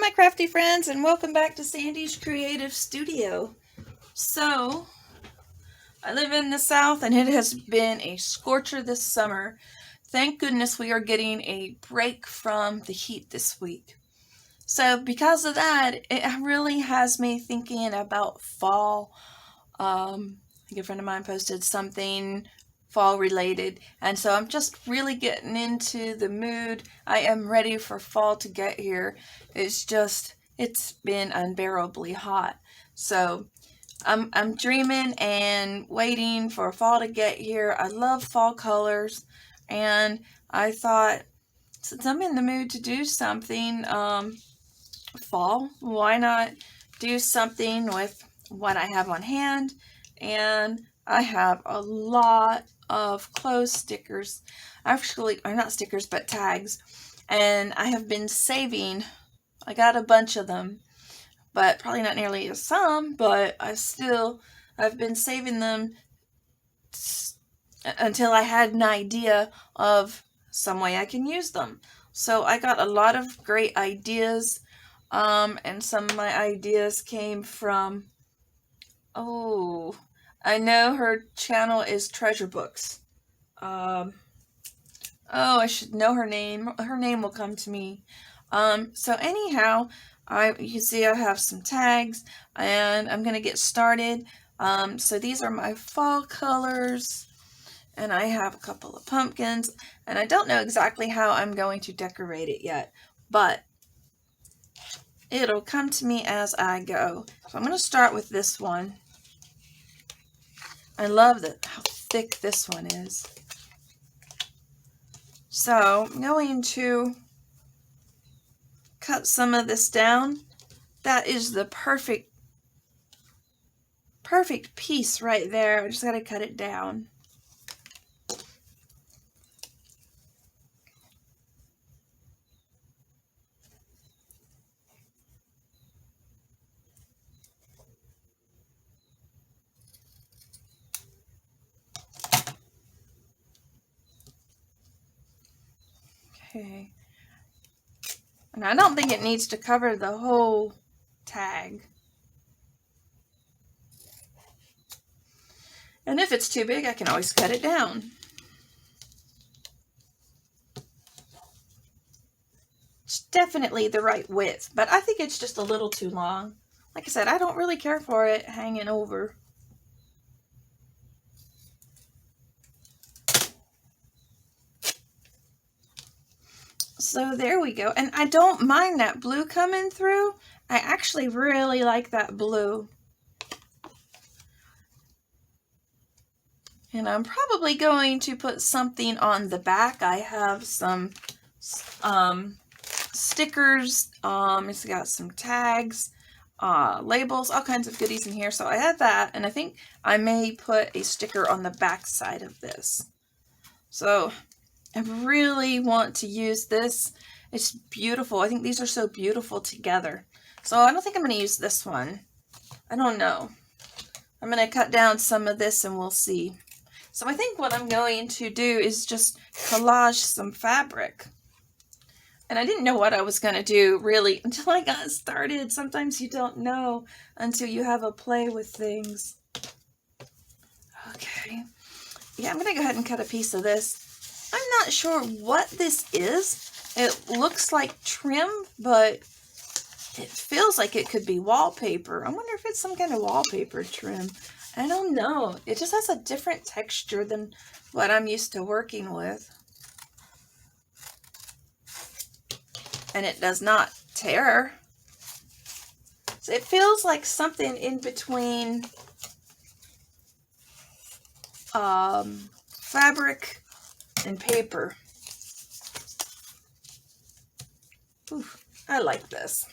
my crafty friends, and welcome back to Sandy's Creative Studio. So, I live in the South and it has been a scorcher this summer. Thank goodness we are getting a break from the heat this week. So, because of that, it really has me thinking about fall. I think a friend of mine posted something fall related, and so I'm just really getting into the mood. I am ready for fall to get here. It's been unbearably hot. So I'm dreaming and waiting for fall to get here. I love fall colors, and I thought, since I'm in the mood to do something fall, why not do something with what I have on hand? And I have a lot of clothes stickers, actually, or not stickers, but tags, and I have been saving. I got a bunch of them, but probably not nearly as some, but I've been saving them until I had an idea of some way I can use them. So I got a lot of great ideas, and some of my ideas came from, oh, I know her channel is Treasure Books. Oh, I should know her name. Her name will come to me. So anyhow, you see I have some tags, and I'm gonna get started. So these are my fall colors, and I have a couple of pumpkins, and I don't know exactly how I'm going to decorate it yet, but it'll come to me as I go. So I'm going to start with this one. I love how thick this one is. So I'm going to cut some of this down. That is the perfect piece right there. I just got to cut it down. Okay. And I don't think it needs to cover the whole tag. And if it's too big, I can always cut it down. It's definitely the right width, but I think it's just a little too long. Like I said, I don't really care for it hanging over. So there we go. And I don't mind that blue coming through. I actually really like that blue. And I'm probably going to put something on the back. I have some stickers. It's got some tags, labels, all kinds of goodies in here. So I have that, and I think I may put a sticker on the back side of this. So I really want to use this. It's beautiful. I think these are so beautiful together. So I don't think I'm going to use this one. I don't know. I'm going to cut down some of this and we'll see. So I think what I'm going to do is just collage some fabric. And I didn't know what I was going to do really until I got started. Sometimes you don't know until you have a play with things. Okay. Yeah, I'm going to go ahead and cut a piece of this. I'm not sure what this is. It looks like trim, but it feels like it could be wallpaper. I wonder if it's some kind of wallpaper trim. I don't know. It just has a different texture than what I'm used to working with. And it does not tear. So it feels like something in between fabric and paper. Ooh, I like this.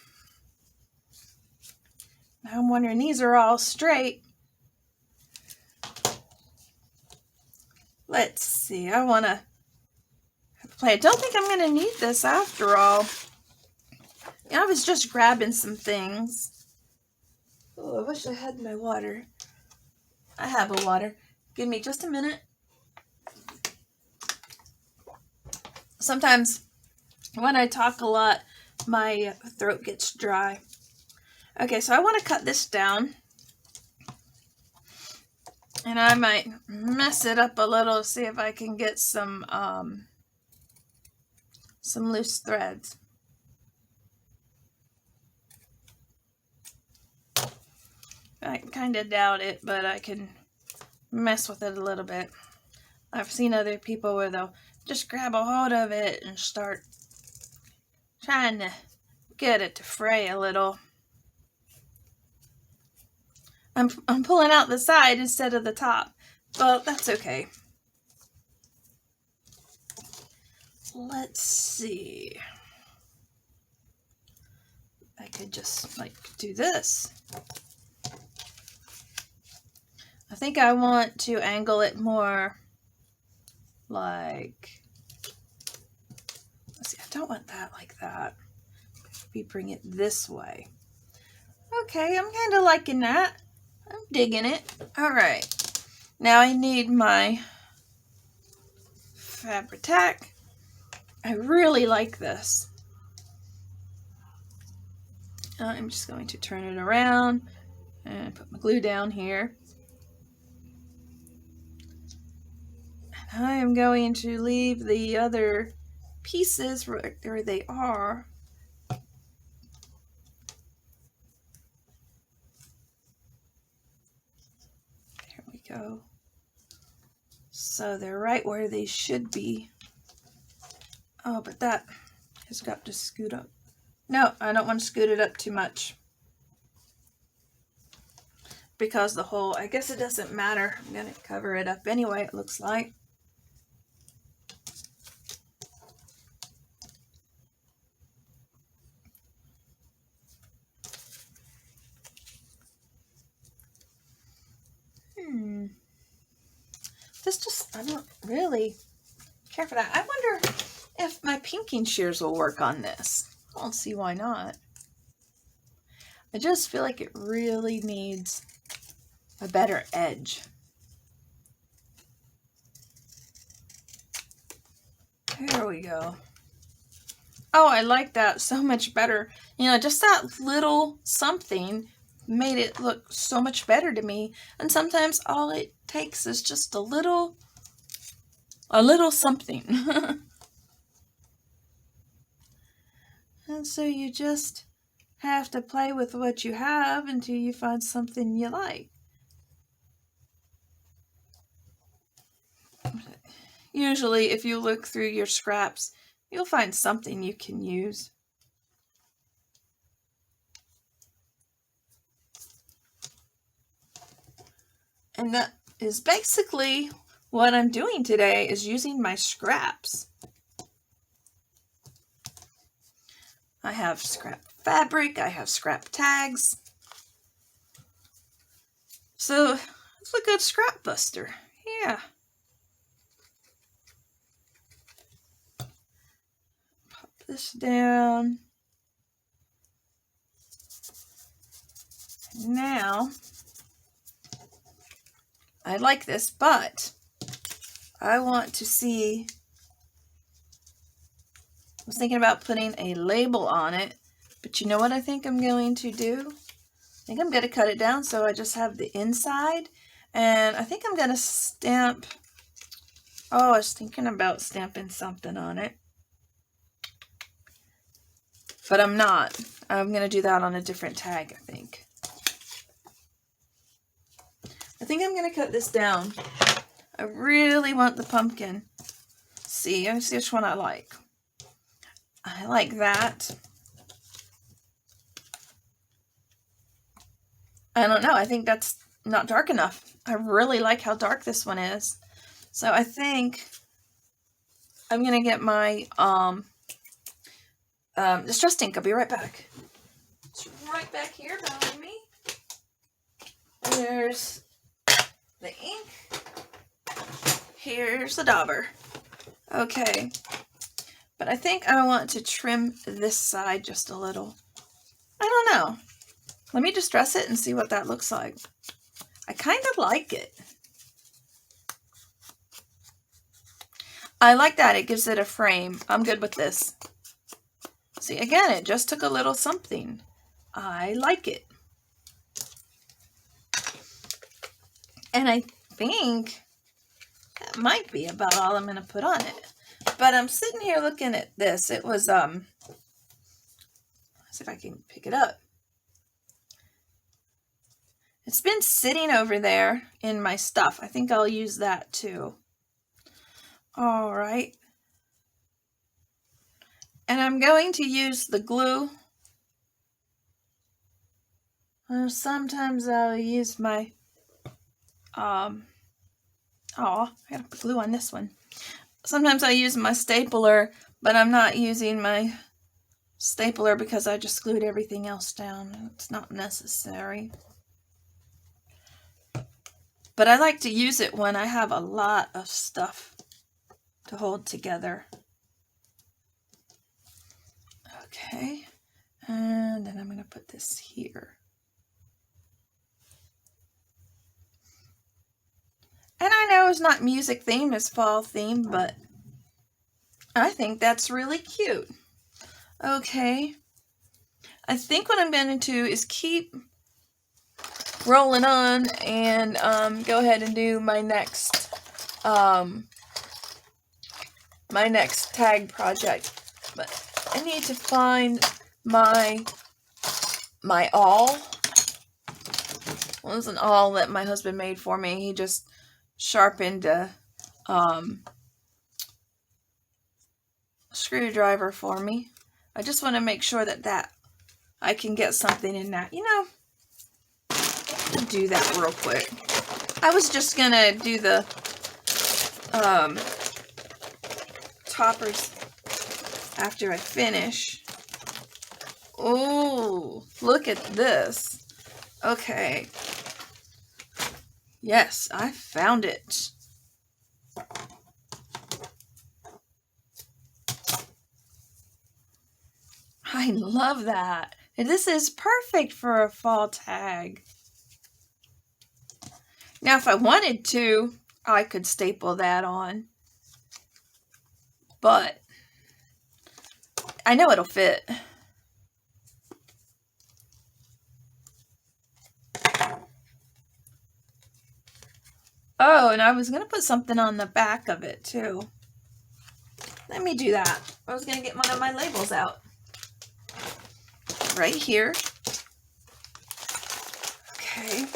I'm wondering, these are all straight. Let's see, I want to play. I don't think I'm going to need this after all. I was just grabbing some things. Oh, I wish I had my water. I have a water. Give me just a minute. Sometimes when I talk a lot, my throat gets dry. Okay, so I want to cut this down. And I might mess it up a little, see if I can get some loose threads. I kind of doubt it, but I can mess with it a little bit. I've seen other people where they'll just grab a hold of it and start trying to get it to fray a little. I'm pulling out the side instead of the top, but that's okay. Let's see. I could just like do this. I think I want to angle it more like, let's see, I don't want that like that. Maybe bring it this way. Okay, I'm kind of liking that. I'm digging it. All right, now I need my Fabri-Tac. I really like this. I'm just going to turn it around and put my glue down here. And I am going to leave the other pieces where they are. There we go. So they're right where they should be. Oh, but that has got to scoot up. No, I don't want to scoot it up too much. Because the hole, I guess it doesn't matter. I'm going to cover it up anyway, it looks like. I don't really care for that. I wonder if my pinking shears will work on this. I don't see why not. I just feel like it really needs a better edge. There we go. Oh, I like that so much better. You know, just that little something made it look so much better to me. And sometimes all it takes is just a little something. And so you just have to play with what you have until you find something you like. Usually, if you look through your scraps, you'll find something you can use. And that is basically what I'm doing today, is using my scraps. I have scrap fabric, I have scrap tags. So it's a good scrap buster. Yeah. Pop this down. Now, I like this, but I want to see, I was thinking about putting a label on it, but you know what I think I'm going to do? I think I'm going to cut it down so I just have the inside, and I think I'm going to stamp, oh, I was thinking about stamping something on it, but I'm not. I'm going to do that on a different tag, I think. I think I'm going to cut this down. I really want the pumpkin. Let me see which one I like. I like that. I don't know. I think that's not dark enough. I really like how dark this one is. So I think I'm going to get my Distress ink. I'll be right back. It's right back here behind me. There's the ink. Here's the dauber. Okay. But I think I want to trim this side just a little. I don't know. Let me distress it and see what that looks like. I kind of like it. I like that. It gives it a frame. I'm good with this. See, again, it just took a little something. I like it. And I think that might be about all I'm going to put on it. But I'm sitting here looking at this. It was, let's see if I can pick it up. It's been sitting over there in my stuff. I think I'll use that too. All right. And I'm going to use the glue. Sometimes I'll use my, I gotta put glue on this one. Sometimes I use my stapler, but I'm not using my stapler because I just glued everything else down. It's not necessary. But I like to use it when I have a lot of stuff to hold together. Okay, and then I'm going to put this here. And I know it's not music themed, it's fall themed, but I think that's really cute. Okay, I think what I'm going to do is keep rolling on and go ahead and do my next tag project. But I need to find my awl. Well, it was an awl that my husband made for me. He just sharpened a screwdriver for me. I just want to make sure that I can get something in that. You know, I'll do that real quick. I was just gonna do the toppers after I finish. Oh, look at this. Okay. Yes, I found it. I love that. This is perfect for a fall tag. Now, if I wanted to, I could staple that on. But I know it'll fit. Oh, and I was going to put something on the back of it, too. Let me do that. I was going to get one of my labels out. Right here. Okay.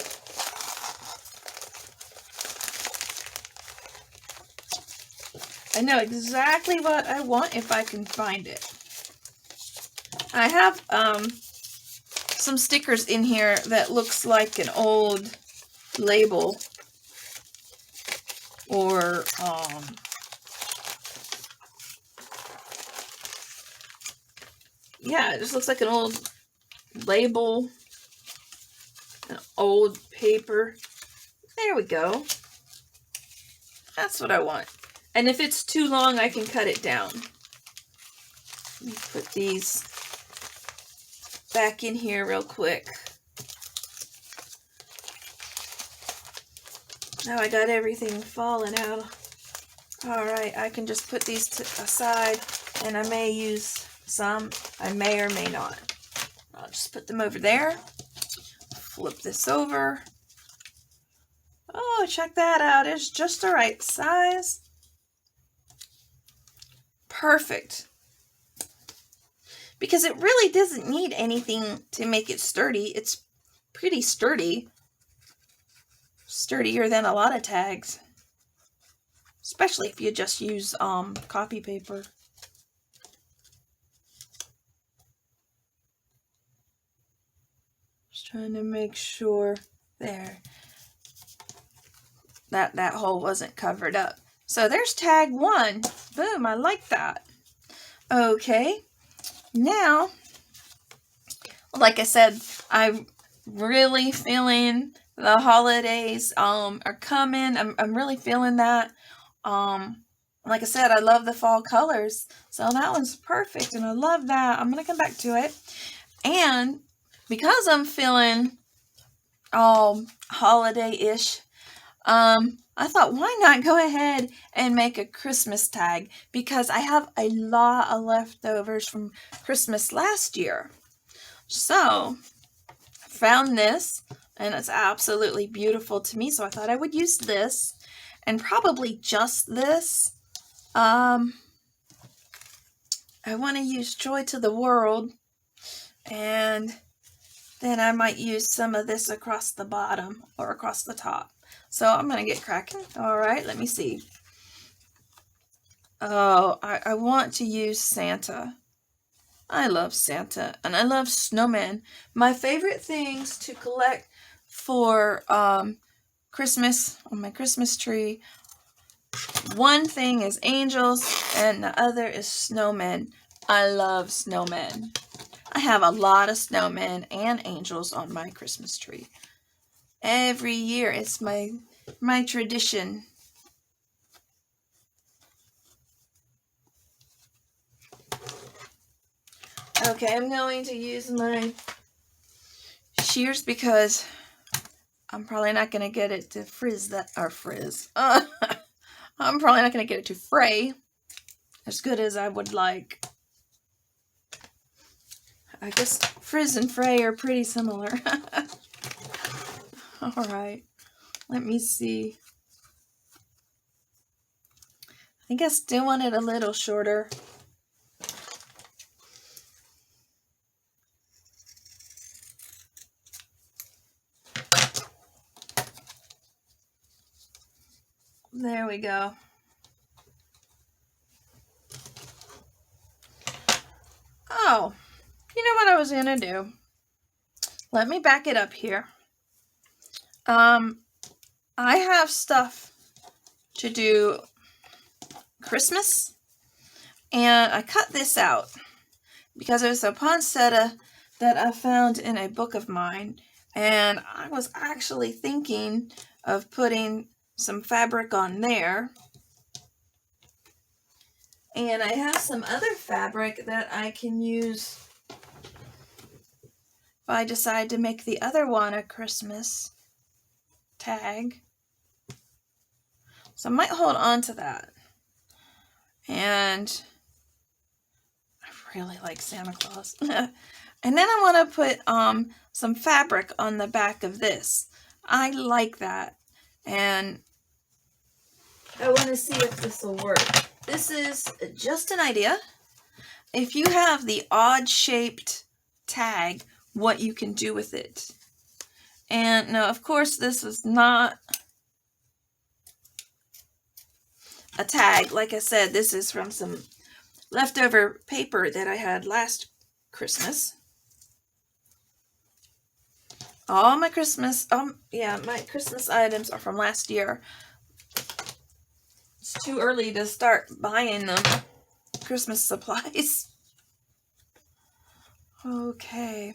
I know exactly what I want if I can find it. I have some stickers in here that looks like an old label or yeah, it just looks like an old label, an old paper. There we go. That's what I want. And if it's too long, I can cut it down. Let me put these back in here real quick. Now I got everything falling out. Alright, I can just put these aside, and I may use some. I may or may not. I'll just put them over there. Flip this over. Oh, check that out. It's just the right size. Perfect. Because it really doesn't need anything to make it sturdy. It's pretty sturdy. Sturdier than a lot of tags. Especially if you just use copy paper. Just trying to make sure there that hole wasn't covered up. So there's tag 1. Boom, I like that. Okay, now, like I said, I'm really feeling the holidays are coming. I'm really feeling that. Like I said, I love the fall colors. So that one's perfect, and I love that. I'm going to come back to it. And because I'm feeling holiday-ish, I thought, why not go ahead and make a Christmas tag? Because I have a lot of leftovers from Christmas last year. So I found this, and it's absolutely beautiful to me. So I thought I would use this, and probably just this. I want to use Joy to the World, and then I might use some of this across the bottom or across the top. So I'm going to get cracking. All right, let me see. Oh, I want to use Santa. I love Santa, and I love snowmen. My favorite things to collect for Christmas on my Christmas tree, one thing is angels, and the other is snowmen. I love snowmen. I have a lot of snowmen and angels on my Christmas tree. Every year, it's my tradition. Okay, I'm going to use my shears because I'm probably not going to get it to frizz. I'm probably not going to get it to fray as good as I would like. I guess frizz and fray are pretty similar. All right, let me see. I think I still want it a little shorter. There we go. Oh, you know what I was gonna do? Let me back it up here. I have stuff to do Christmas, and I cut this out because it was a poinsettia that I found in a book of mine, and I was actually thinking of putting some fabric on there. And I have some other fabric that I can use if I decide to make the other one a Christmas tag. So I might hold on to that. And I really like Santa Claus. And then I want to put some fabric on the back of this. I like that. And I want to see if this will work. This is just an idea. If you have the odd shaped tag, what you can do with it. And now, of course, this is not a tag. Like I said, this is from some leftover paper that I had last Christmas. All my Christmas, my Christmas items are from last year. It's too early to start buying them Christmas supplies. Okay.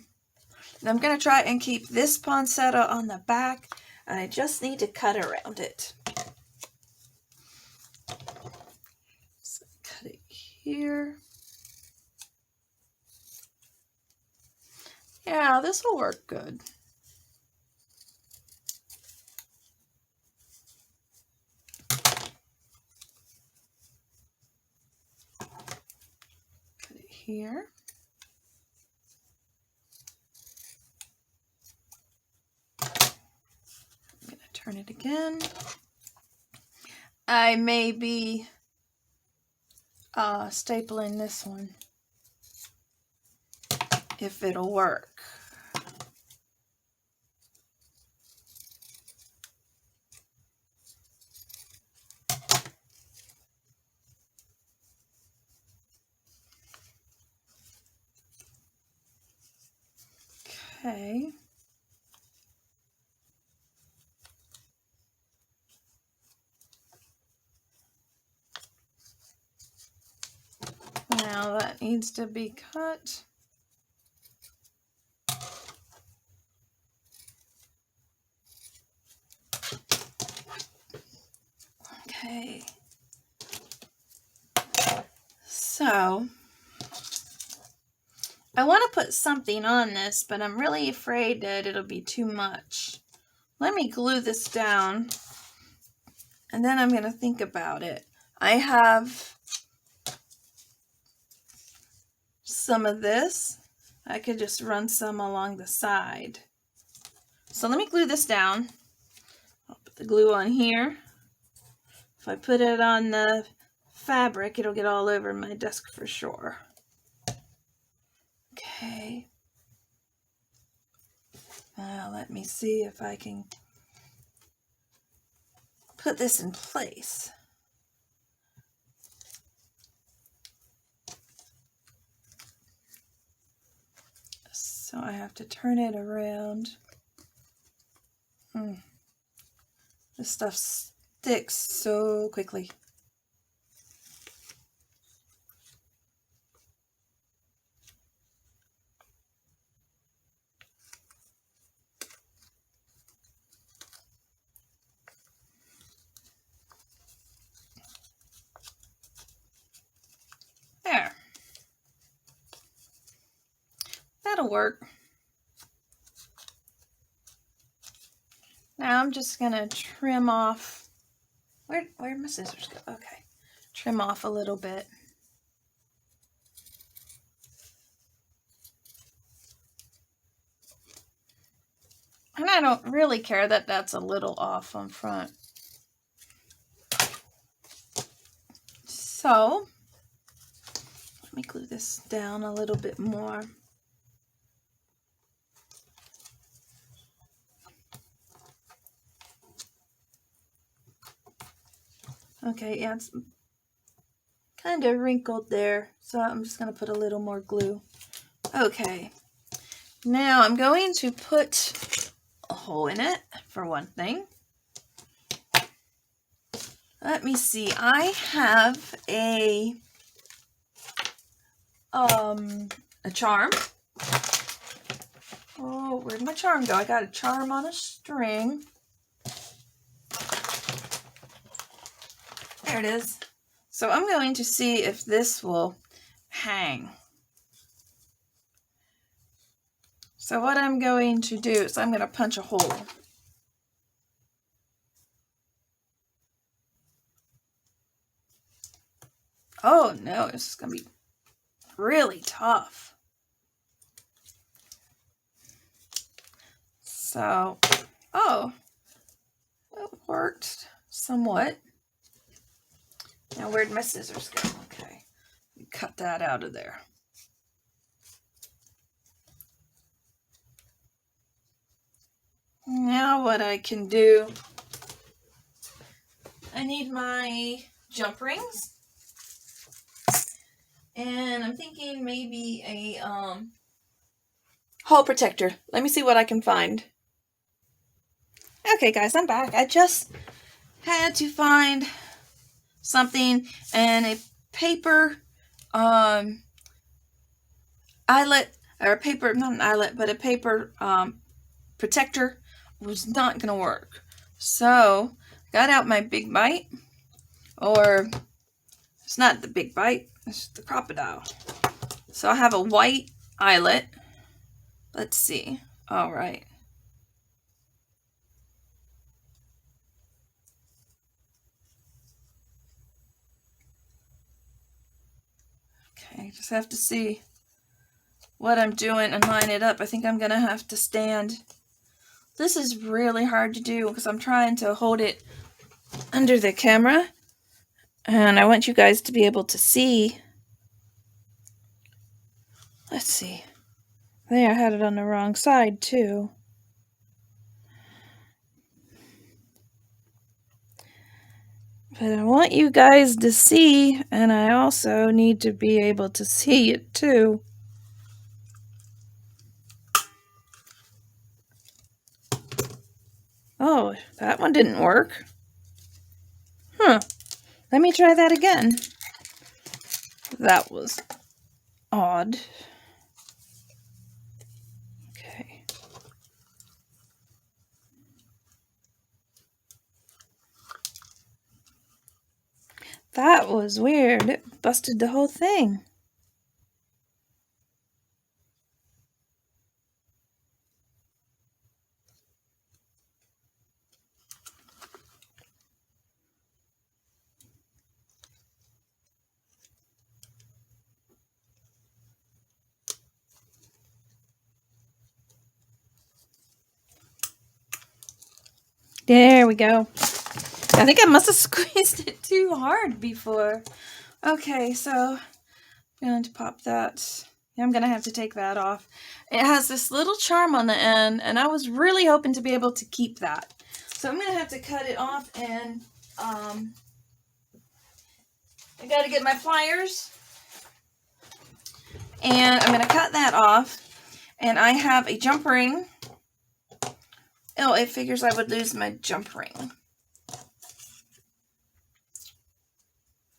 And I'm going to try and keep this poinsettia on the back, and I just need to cut around it. So cut it here. Yeah, this will work good. Cut it here. I'm going to turn it again. I may be stapling this one if it'll work. Okay. Now that needs to be cut. Okay. So I want to put something on this, but I'm really afraid that it'll be too much. Let me glue this down. And then I'm going to think about it. I have some of this. I could just run some along the side. So let me glue this down. I'll put the glue on here. If I put it on the fabric, it'll get all over my desk for sure. Okay. Now let me see if I can put this in place. So I have to turn it around. This stuff sticks so quickly. There. That'll work. Now I'm just gonna trim off. Where'd my scissors go? Okay. Trim off a little bit. And I don't really care that that's a little off on front. So, let me glue this down a little bit more. Okay, yeah, it's kind of wrinkled there, so I'm just going to put a little more glue. Okay, now I'm going to put a hole in it, for one thing. Let me see, I have a charm. Oh, where'd my charm go? I got a charm on a string. There it is. So I'm going to see if this will hang. So what I'm going to do is I'm going to punch a hole. Oh no, this is going to be really tough. So, oh, it worked somewhat. Now where'd my scissors go? Okay, cut that out of there. Now what I can do, I need my jump rings. And I'm thinking maybe a hole protector. Let me see what I can find. Okay guys, I'm back. I just had to find something, and a paper eyelet, or a paper, not an eyelet, but a paper protector was not going to work. So got out my Big Bite, or it's not the Big Bite, it's the Crop-A-Dile. So I have a white eyelet. Let's see. All right. Okay, just have to see what I'm doing and line it up. I think I'm gonna have to stand. This is really hard to do because I'm trying to hold it under the camera, and I want you guys to be able to see. Let's see. There, I had it on the wrong side too. But I want you guys to see, and I also need to be able to see it too. Oh, that one didn't work. Huh. Let me try that again. That was odd. Okay. That was weird. It busted the whole thing. There we go. I think I must have squeezed it too hard before. Okay, so I'm going to pop that. I'm going to have to take that off. It has this little charm on the end, and I was really hoping to be able to keep that. So I'm going to have to cut it off, and I got to get my pliers, and I'm going to cut that off. And I have a jump ring. Oh, it figures I would lose my jump ring.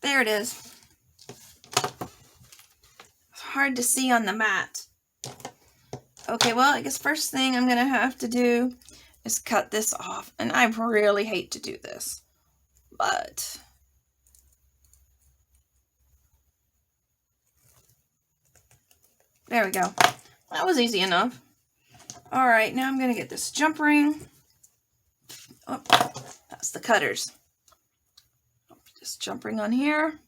There it is. It's hard to see on the mat. Okay, well, I guess first thing I'm going to have to do is cut this off. And I really hate to do this. But there we go. That was easy enough. Alright, now I'm going to get this jump ring. Oh, that's the cutters. This jump ring on here.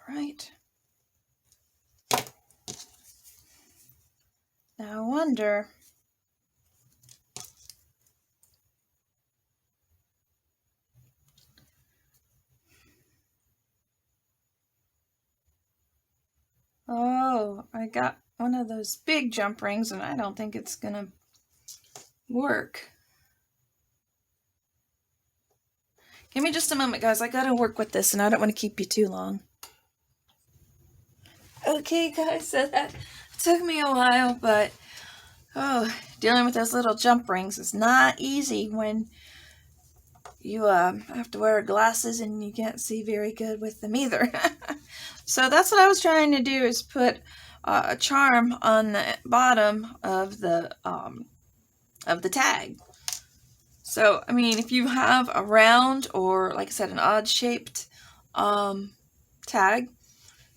Alright. Now I wonder. Oh, I got one of those big jump rings, and I don't think it's gonna work. Give me just a moment, guys. I gotta work with this, and I don't want to keep you too long. Okay, guys, so that took me a while, but dealing with those little jump rings is not easy when you have to wear glasses and you can't see very good with them either. So that's what I was trying to do, is put a charm on the bottom of the tag. So, I mean, if you have a round or, like I said, an odd-shaped tag,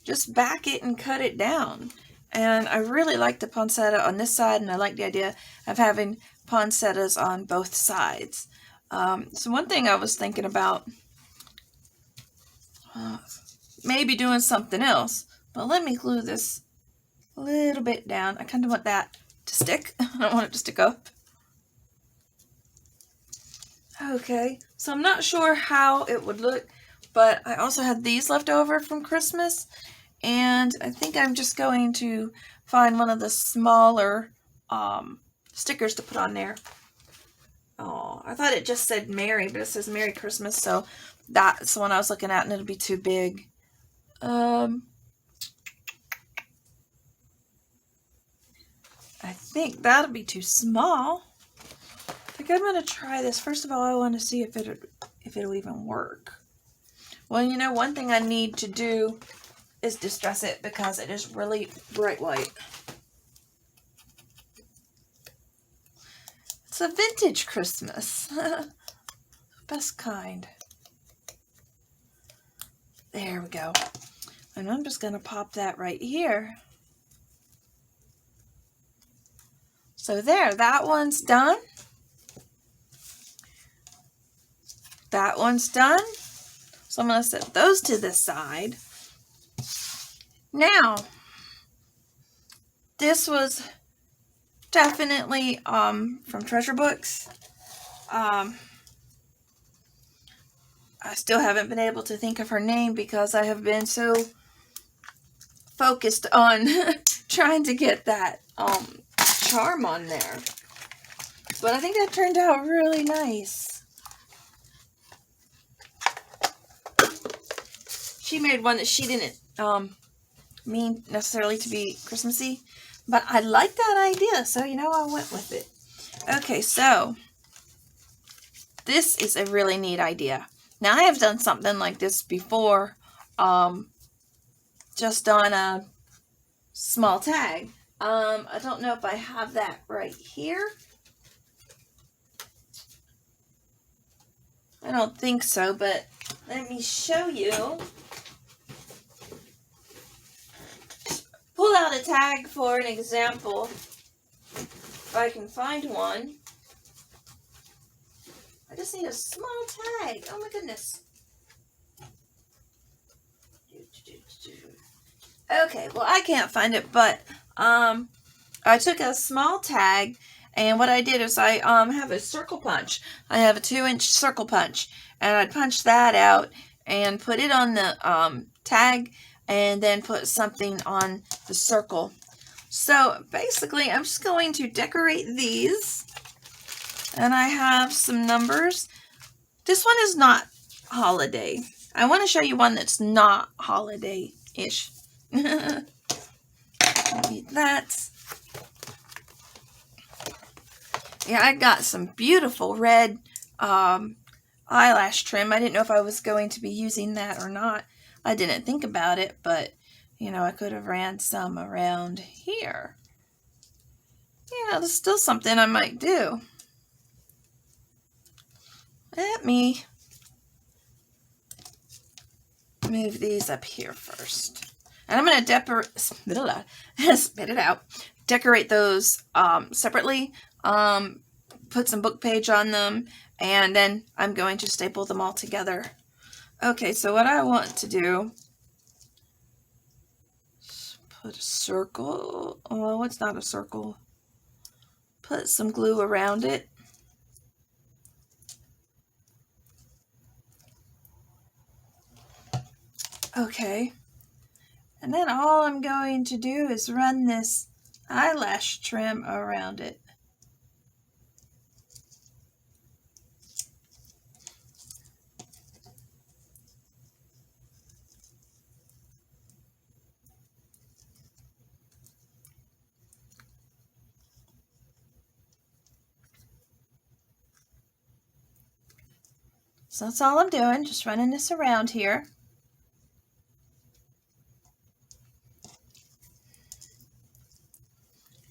just back it and cut it down. And I really like the poinsettia on this side, and I like the idea of having poinsettias on both sides. So one thing I was thinking about, maybe doing something else, but let me glue this a little bit down. I kind of want that to stick. I don't want it to stick up. Okay, so I'm not sure how it would look, but I also had these left over from Christmas, and I think I'm just going to find one of the smaller stickers to put on there. Oh, I thought it just said Merry, but it says Merry Christmas, so that's the one I was looking at, and it'll be too big. I think that'll be too small. I think I'm going to try this. First of all, I want to see if it'll even work. Well, you know, one thing I need to do is distress it because it is really bright white. It's a vintage Christmas. Best kind. There we go. And I'm just going to pop that right here. So there, that one's done. That one's done. So I'm going to set those to the side. Now, this was definitely from Treasure Books. I still haven't been able to think of her name because I have been so focused on trying to get that charm on there. But I think that turned out really nice. She made one that she didn't mean necessarily to be Christmassy, but I like that idea, so you know, I went with it. Okay, so this is a really neat idea. Now, I have done something like this before, just on a small tag. I don't know if I have that right here. I don't think so, but let me show you. Pull out a tag for an example, if I can find one. I just need a small tag. Oh my goodness. Okay, well, I can't find it, but I I took a small tag, and what I did is I have a circle punch. I have a 2-inch circle punch, and I'd punch that out and put it on the tag, and then put something on the circle. So basically, I'm just going to decorate these, and I have some numbers. This one is not holiday. I want to show you one that's not holiday-ish. Maybe that. Yeah, I got some beautiful red eyelash trim. I didn't know if I was going to be using that or not. I didn't think about it, but, you know, I could have ran some around here. You know, there's still something I might do. Let me move these up here first. And I'm going to spit it out. Decorate those separately. Put some book page on them, and then I'm going to staple them all together. Okay, so what I want to do is put a circle. Oh, it's not a circle. Put some glue around it. Okay. And then all I'm going to do is run this eyelash trim around it. So that's all I'm doing, just running this around here.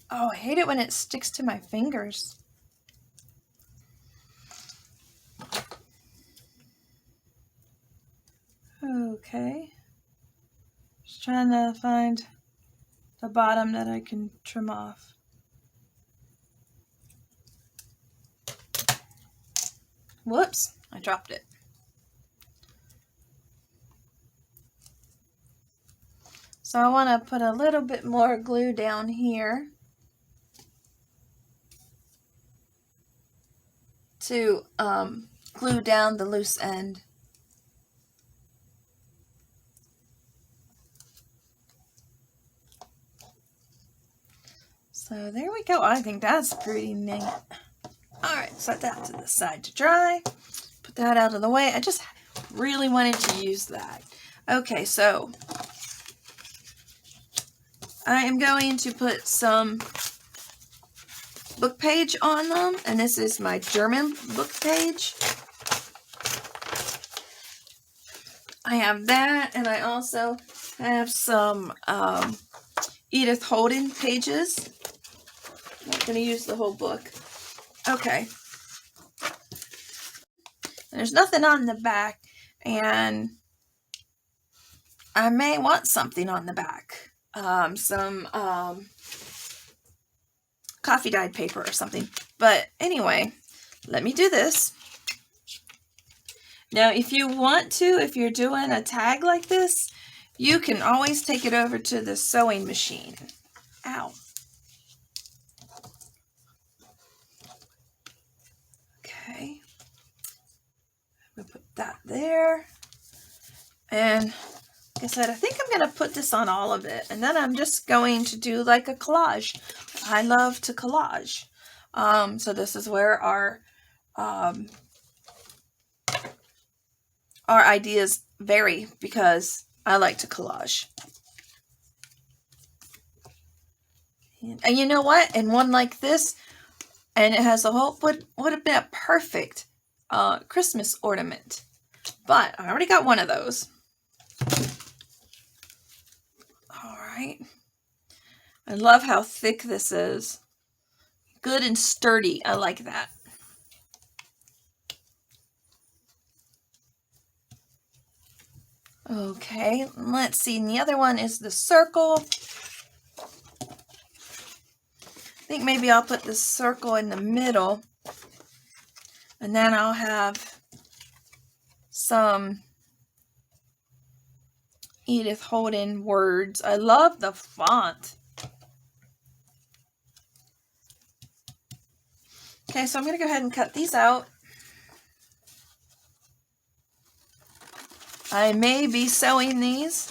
Oh, I hate it when it sticks to my fingers. Okay. Just trying to find the bottom that I can trim off. Whoops, I dropped it. So I want to put a little bit more glue down here to glue down the loose end. So there we go. I think that's pretty neat. Alright, set that to the side to dry. Put that out of the way. I just really wanted to use that. Okay, so I am going to put some book page on them, and this is my German book page. I have that, and I also have some Edith Holden pages. I'm not going to use the whole book. Okay. There's nothing on the back, and I may want something on the back. Some coffee dyed paper or something. But anyway, let me do this. Now, if you want to, if you're doing a tag like this, you can always take it over to the sewing machine. Ow. Okay. I'm going to put that there. And like I said, I think I'm going to put this on all of it. And then I'm just going to do like a collage. I love to collage. So this is where our ideas vary, because I like to collage. And you know what? And one like this, and it has a whole, would have been a perfect Christmas ornament. But I already got one of those. All right. I love how thick this is. Good and sturdy. I like that. Okay, let's see. And the other one is the circle. I think maybe I'll put the circle in the middle. And then I'll have some Edith Holden words. I love the font. Okay, so I'm going to go ahead and cut these out. I may be sewing these.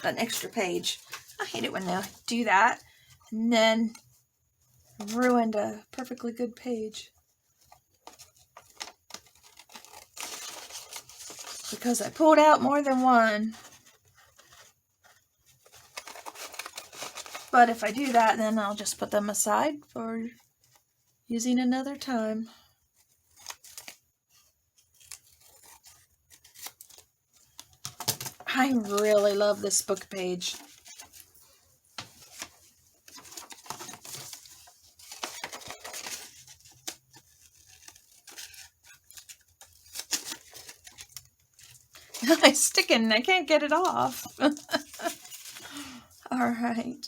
An extra page. I hate it when they do that and then ruined a perfectly good page. Because I pulled out more than one. But if I do that, then I'll just put them aside for using another time. I really love this book page. It's sticking. I can't get it off. All right.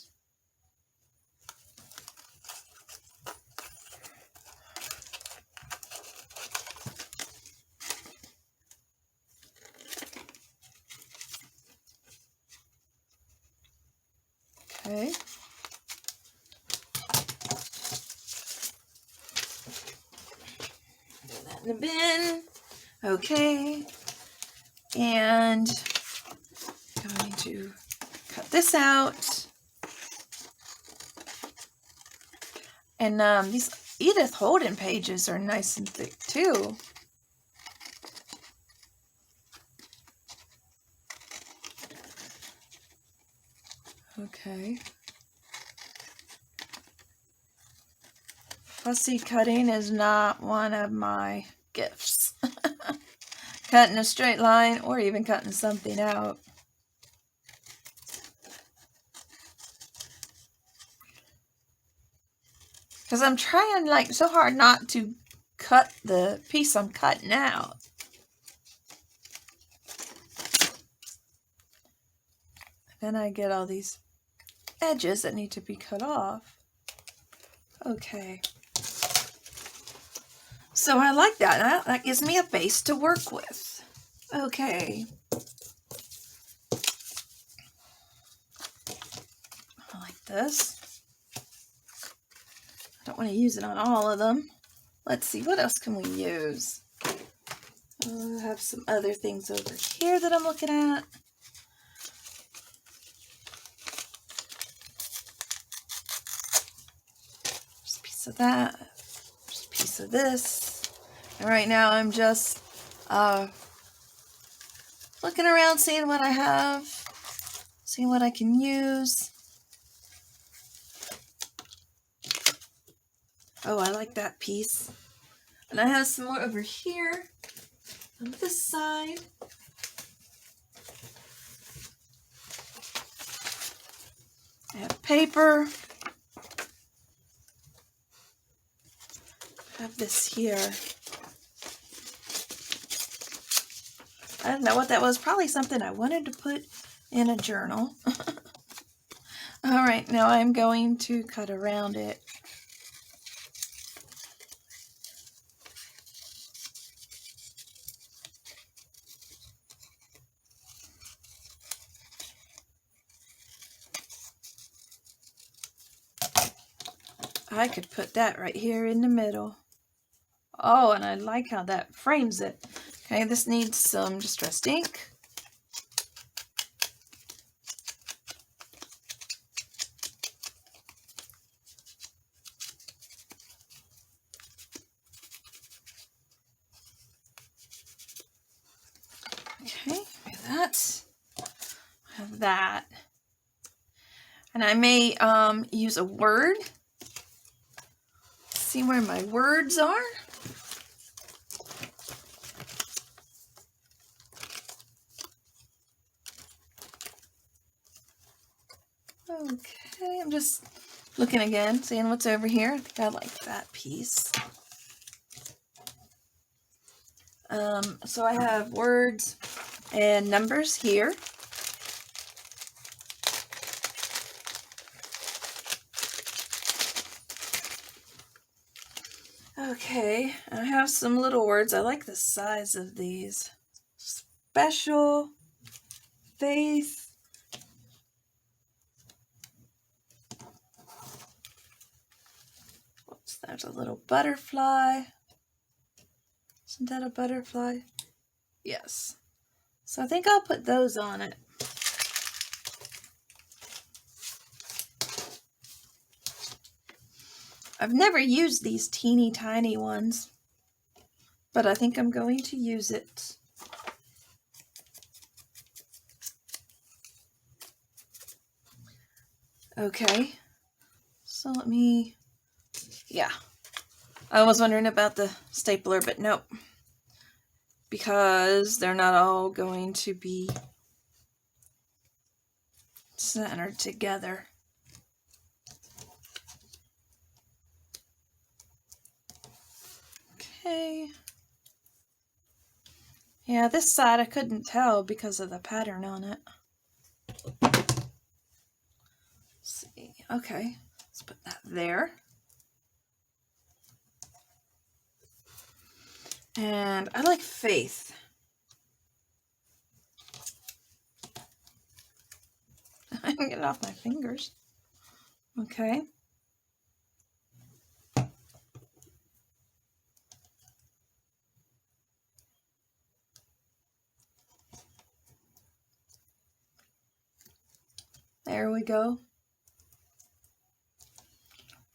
Okay. Put that in the bin. Okay. And I'm going to cut this out. And these Edith Holden pages are nice and thick too. Okay. Fussy cutting is not one of my gifts. Cutting a straight line or even cutting something out. Because I'm trying like so hard not to cut the piece I'm cutting out. Then I get all these edges that need to be cut off. Okay. So I like that. That gives me a base to work with. Okay. I like this. I don't want to use it on all of them. Let's see, what else can we use? I have some other things over here that I'm looking at. Just a piece of that. Just a piece of this. And right now I'm just looking around, seeing what I have, seeing what I can use. Oh, I like that piece. And I have some more over here on this side. I have paper. I have this here. I don't know what that was. Probably something I wanted to put in a journal. All right, now I'm going to cut around it. I could put that right here in the middle. Oh, and I like how that frames it. Okay, this needs some distressed ink. Okay, that. Have that. And I may use a word. See where my words are. Okay, I'm just looking again, seeing what's over here. I think I like that piece. So I have words and numbers here. Okay, I have some little words. I like the size of these. Special, faith, There's a little butterfly. Isn't that a butterfly? Yes. So I think I'll put those on it. I've never used these teeny tiny ones, but I think I'm going to use it. Okay, so let me, yeah. I was wondering about the stapler, but nope. Because they're not all going to be centered together. Okay. Yeah, this side I couldn't tell because of the pattern on it. Let's see. Okay, let's put that there. And I like Faith. I can get it off my fingers. Okay. There we go.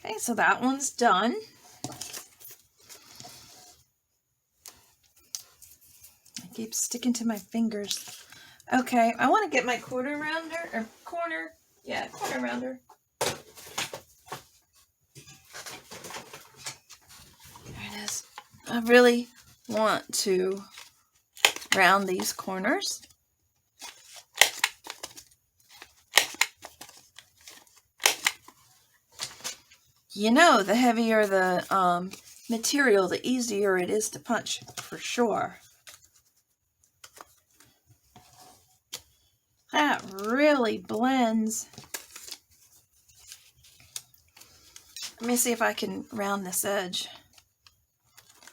Okay, so that one's done. It keeps sticking to my fingers. Okay, I want to get my corner rounder, or corner rounder. There it is. I really want to round these corners. You know, the heavier the material, the easier it is to punch, for sure. That really blends. Let me see if I can round this edge.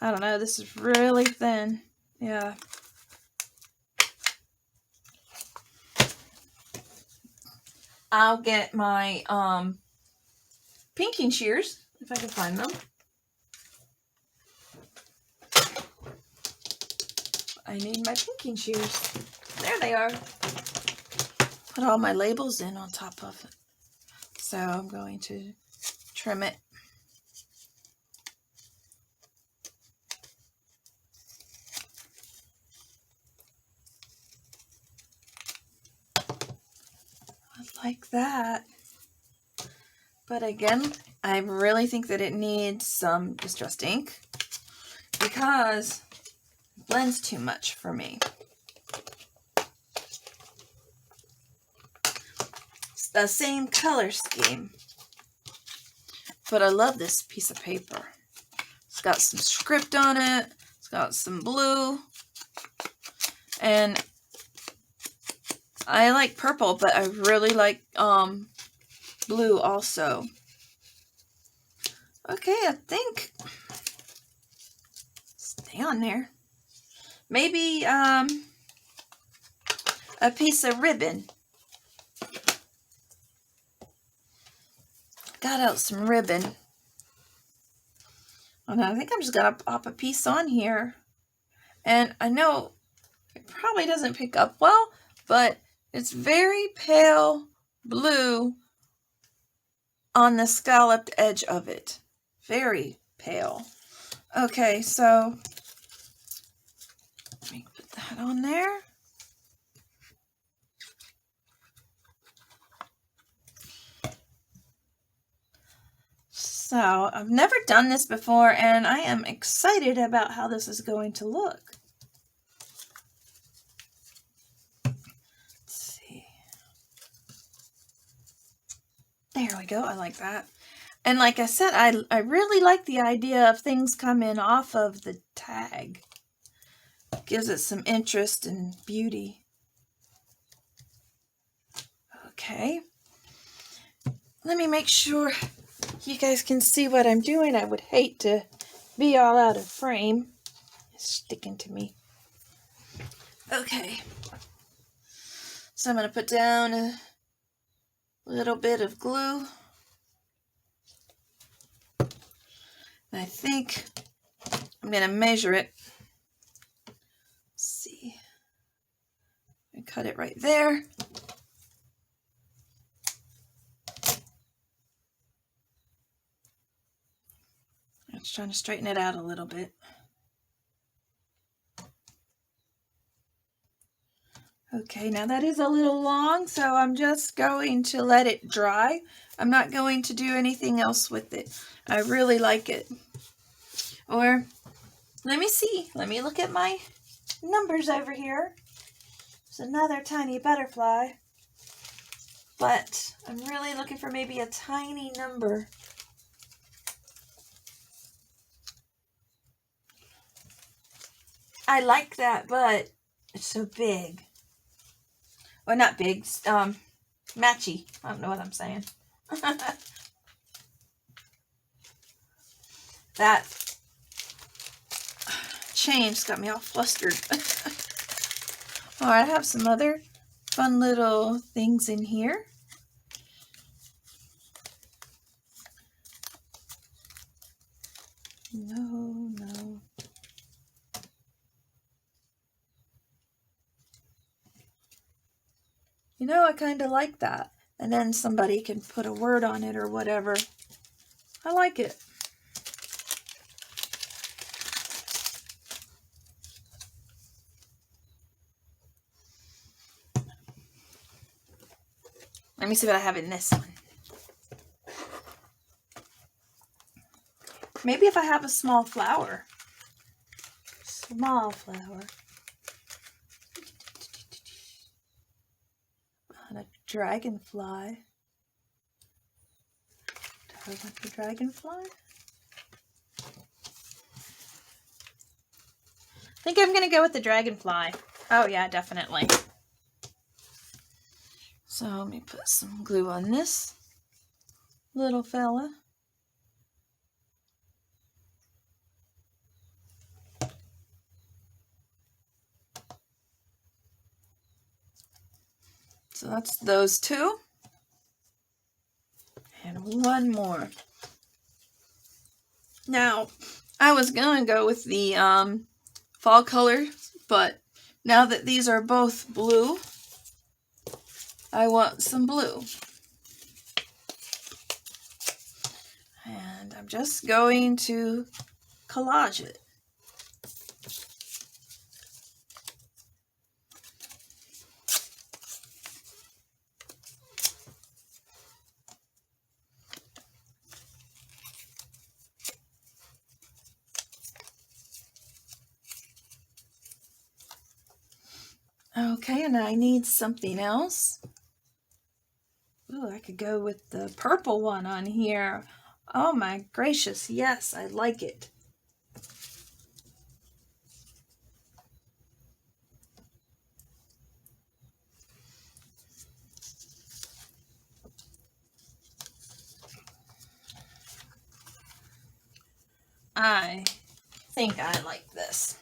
I don't know, this is really thin. Yeah. I'll get my pinking shears, if I can find them. I need my pinking shears. There they are. Put all my labels in on top of it. So I'm going to trim it. Like that. But again, I really think that it needs some distressed ink because it blends too much for me. It's the same color scheme, but I love this piece of paper. It's got some script on it. It's got some blue, and I like purple, but I really like blue also. Okay, I think stay on there. Maybe a piece of ribbon. Got out some ribbon. And I think I'm just gonna pop a piece on here. And I know it probably doesn't pick up well, but it's very pale blue on the scalloped edge of it. Very pale. Okay, so let me put that on there. So I've never done this before, and I am excited about how this is going to look. There we go. I like that. And like I said, I really like the idea of things coming off of the tag. Gives it some interest and beauty. Okay. Let me make sure you guys can see what I'm doing. I would hate to be all out of frame. It's sticking to me. Okay. So I'm going to put down a little bit of glue. I think I'm going to measure it. Let's see. I cut it right there. I'm just trying to straighten it out a little bit. Okay, now that is a little long, so I'm just going to let it dry. I'm not going to do anything else with it. I really like it. Or, let me see. Let me look at my numbers over here. There's another tiny butterfly. But I'm really looking for maybe a tiny number. I like that, but it's so big. Well, not big, matchy. I don't know what I'm saying. That chain's got me all flustered. Alright, I have some other fun little things in here. No. You know, I kind of like that. And then somebody can put a word on it or whatever. I like it. Let me see what I have in this one. Maybe if I have a small flower. Small flower. And a dragonfly. Do I want the dragonfly? I think I'm going to go with the dragonfly. Oh yeah, definitely. So let me put some glue on this little fella. So that's those two. And one more. Now, I was going to go with the fall color, but now that these are both blue, I want some blue. And I'm just going to collage it. Okay, and I need something else. Ooh, I could go with the purple one on here. Oh my gracious, yes, I like it. I think I like this.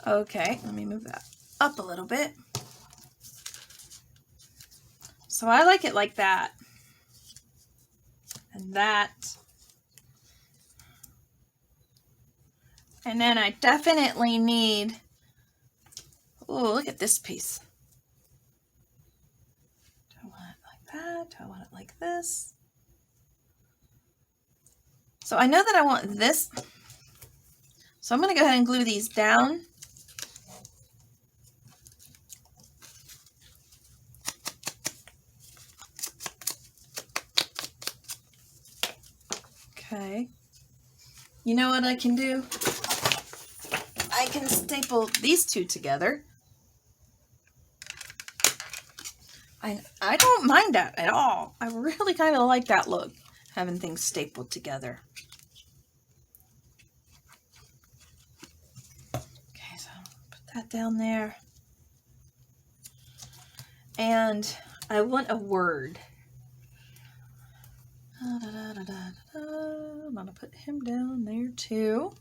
Okay, let me move that up a little bit. So I like it like that. And that. And then I definitely need, oh, look at this piece. Do I want it like that? Do I want it like this? So I know that I want this. So I'm going to go ahead and glue these down. Okay. You know what I can do? I can staple these two together. I don't mind that at all. I really kind of like that look, having things stapled together. Okay, so put that down there. And I want a word. I'm going to put him down there too.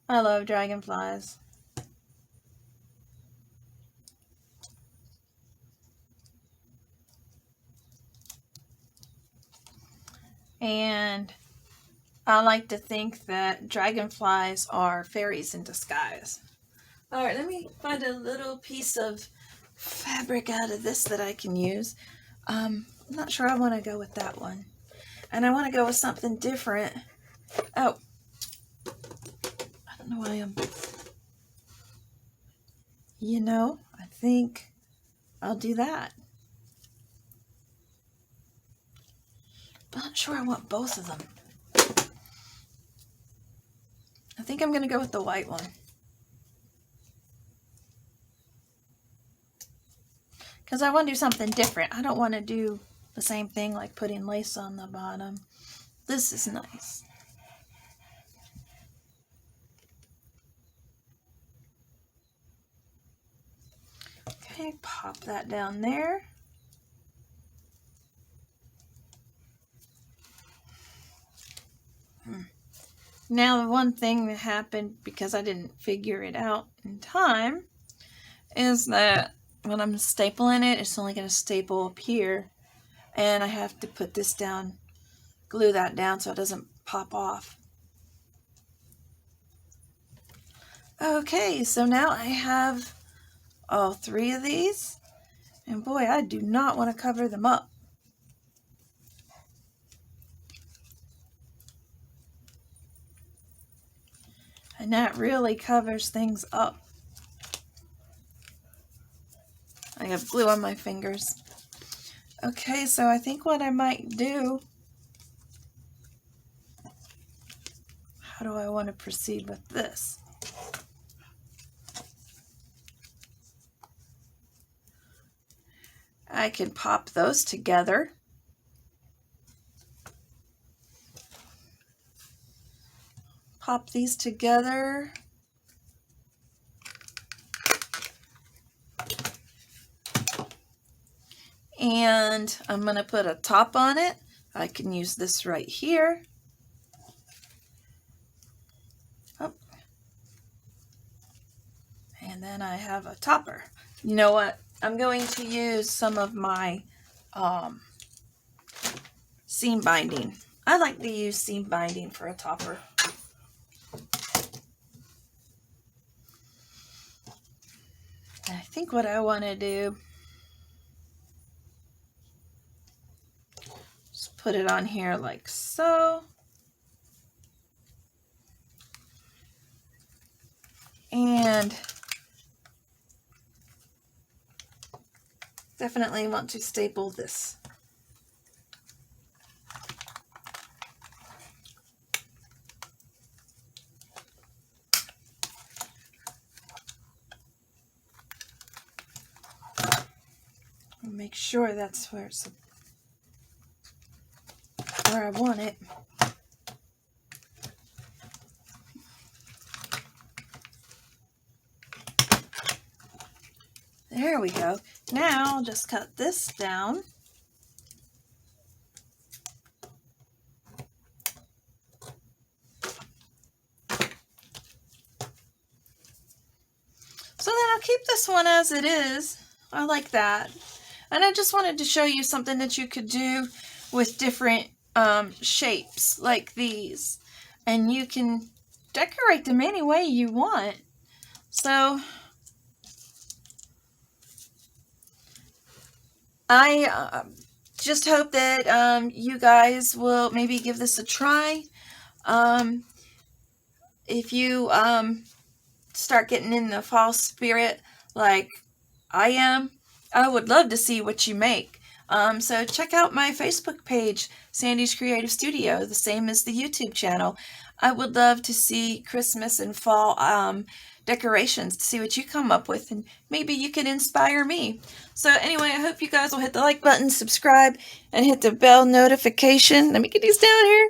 I love dragonflies. And I like to think that dragonflies are fairies in disguise. All right, let me find a little piece of fabric out of this that I can use. I'm not sure I want to go with that one. And I want to go with something different. Oh, I don't know why I think I'll do that. But I'm not sure I want both of them. I think I'm going to go with the white one. Because I want to do something different. I don't want to do the same thing like putting lace on the bottom. This is nice. Okay, pop that down there. Now, the one thing that happened because I didn't figure it out in time is that when I'm stapling it, it's only going to staple up here. And I have to put this down, glue that down so it doesn't pop off. Okay, so now I have all 3 of these. And boy, I do not want to cover them up. And that really covers things up. I have glue on my fingers. Okay, so I think what I might do, how do I want to proceed with this? I can pop those together. Pop these together. And I'm going to put a top on it. I can use this right here. Oh. And then I have a topper. You know what? I'm going to use some of my seam binding. I like to use seam binding for a topper. I think what I want to do is put it on here like so. And definitely want to staple this. Make sure that's where I want it. There we go. Now I'll just cut this down. So then I'll keep this one as it is. I like that. And I just wanted to show you something that you could do with different shapes like these. And you can decorate them any way you want. So I just hope that you guys will maybe give this a try. If you start getting in the fall spirit like I am, I would love to see what you make. So check out my Facebook page, Sandy's Creative Studio, the same as the YouTube channel. I would love to see Christmas and fall decorations, to see what you come up with, and maybe you can inspire me. So anyway, I hope you guys will hit the like button, subscribe, and hit the bell notification. Let me get these down here.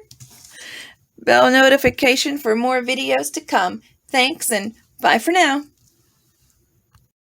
Bell notification for more videos to come. Thanks, and bye for now.